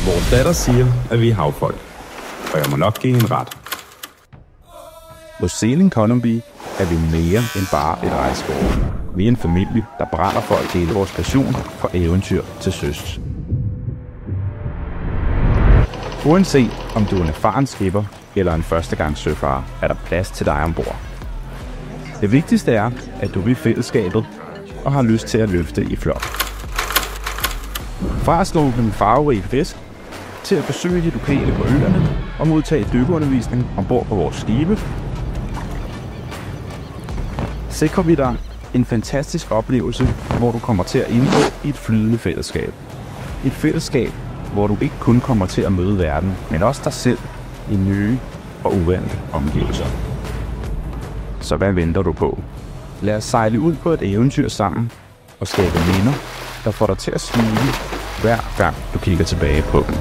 Vores datter siger, at vi er havfolk, og jeg må nok give hende ret. Hos Sailing Columbia er vi mere end bare et rejsebureau. Vi er en familie, der brænder for at dele vores passion for eventyr til søs. Uanset om du er en erfaren skipper eller en førstegangssøfarer, er der plads til dig ombord. Det vigtigste er, at du vil fællesskabet og har lyst til at løfte i flok. Fra at slå en farverig fisk, til at besøge de lokale på øerne og modtage dykkeundervisning ombord på vores skibe, sikrer vi dig en fantastisk oplevelse, hvor du kommer til at indgå i et flydende fællesskab. Et fællesskab, hvor du ikke kun kommer til at møde verden, men også dig selv i nye og uvante omgivelser. Så hvad venter du på? Lad os sejle ud på et eventyr sammen og skabe minder, der får dig til at smile hver gang du kigger tilbage på dem.